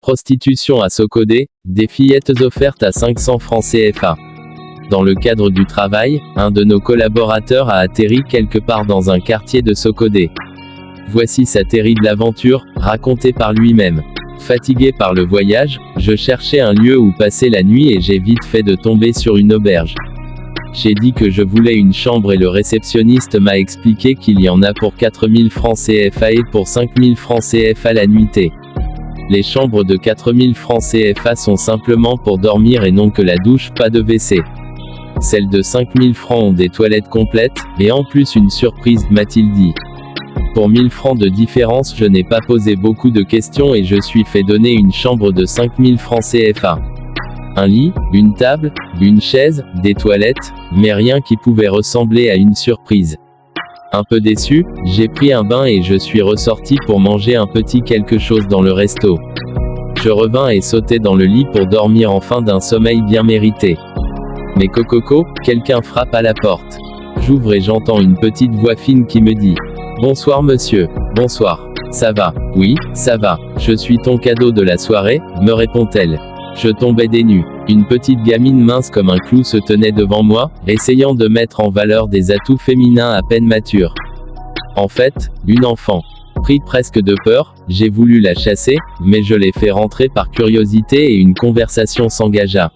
Prostitution à Socodé, des fillettes offertes à 500 francs CFA. Dans le cadre du travail, un de nos collaborateurs a atterri quelque part dans un quartier de Socodé. Voici sa terrible aventure, racontée par lui-même. Fatigué par le voyage, je cherchais un lieu où passer la nuit et j'ai vite fait de tomber sur une auberge. J'ai dit que je voulais une chambre et le réceptionniste m'a expliqué qu'il y en a pour 4000 francs CFA et pour 5000 francs CFA la nuitée. Les chambres de 4000 francs CFA sont simplement pour dormir et non que la douche, pas de WC. Celles de 5000 francs ont des toilettes complètes, et en plus une surprise, m'a-t-il dit. Pour 1000 francs de différence, je n'ai pas posé beaucoup de questions et je suis fait donner une chambre de 5000 francs CFA. Un lit, une table, une chaise, des toilettes, mais rien qui pouvait ressembler à une surprise. Un peu déçu, j'ai pris un bain et je suis ressorti pour manger un petit quelque chose dans le resto. Je revins et sautai dans le lit pour dormir enfin d'un sommeil bien mérité. Mais cococo, quelqu'un frappe à la porte. J'ouvre et j'entends une petite voix fine qui me dit « Bonsoir monsieur, bonsoir. Ça va? Oui, ça va. Je suis ton cadeau de la soirée, me répond-elle. Je tombais des nues. Une petite gamine mince comme un clou se tenait devant moi, essayant de mettre en valeur des atouts féminins à peine matures. En fait, une enfant. Pris presque de peur, j'ai voulu la chasser, mais je l'ai fait rentrer par curiosité et une conversation s'engagea.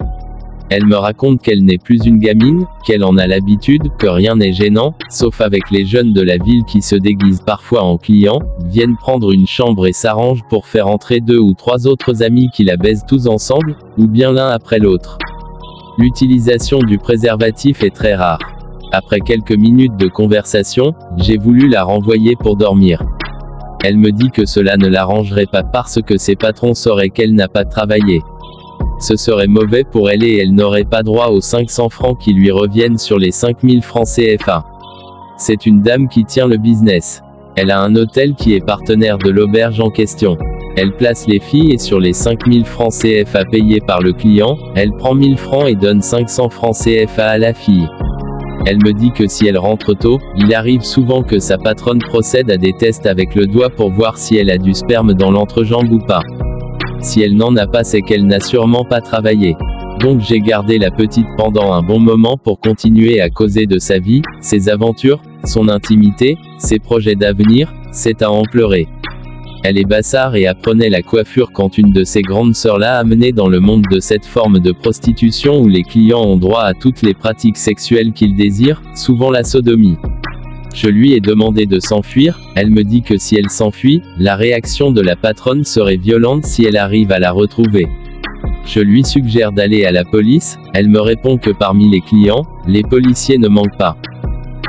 Elle me raconte qu'elle n'est plus une gamine, qu'elle en a l'habitude, que rien n'est gênant, sauf avec les jeunes de la ville qui se déguisent parfois en clients, viennent prendre une chambre et s'arrangent pour faire entrer 2 ou 3 autres amis qui la baisent tous ensemble, ou bien l'un après l'autre. L'utilisation du préservatif est très rare. Après quelques minutes de conversation, j'ai voulu la renvoyer pour dormir. Elle me dit que cela ne l'arrangerait pas parce que ses patrons sauraient qu'elle n'a pas travaillé. Ce serait mauvais pour elle et elle n'aurait pas droit aux 500 francs qui lui reviennent sur les 5000 francs CFA. C'est une dame qui tient le business. Elle a un hôtel qui est partenaire de l'auberge en question. Elle place les filles et sur les 5000 francs CFA payés par le client, elle prend 1000 francs et donne 500 francs CFA à la fille. Elle me dit que si elle rentre tôt, il arrive souvent que sa patronne procède à des tests avec le doigt pour voir si elle a du sperme dans l'entrejambe ou pas. Si elle n'en a pas, c'est qu'elle n'a sûrement pas travaillé. Donc j'ai gardé la petite pendant un bon moment pour continuer à causer de sa vie, ses aventures, son intimité, ses projets d'avenir, c'est à en pleurer. Elle est bassard et apprenait la coiffure quand une de ses grandes sœurs l'a amenée dans le monde de cette forme de prostitution où les clients ont droit à toutes les pratiques sexuelles qu'ils désirent, souvent la sodomie. Je lui ai demandé de s'enfuir, elle me dit que si elle s'enfuit, la réaction de la patronne serait violente si elle arrive à la retrouver. Je lui suggère d'aller à la police, elle me répond que parmi les clients, les policiers ne manquent pas.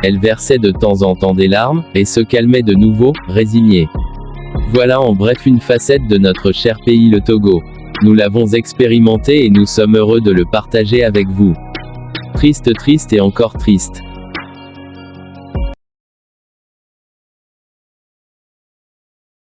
Elle versait de temps en temps des larmes, et se calmait de nouveau, résignée. Voilà en bref une facette de notre cher pays le Togo. Nous l'avons expérimenté et nous sommes heureux de le partager avec vous. Triste, triste et encore triste.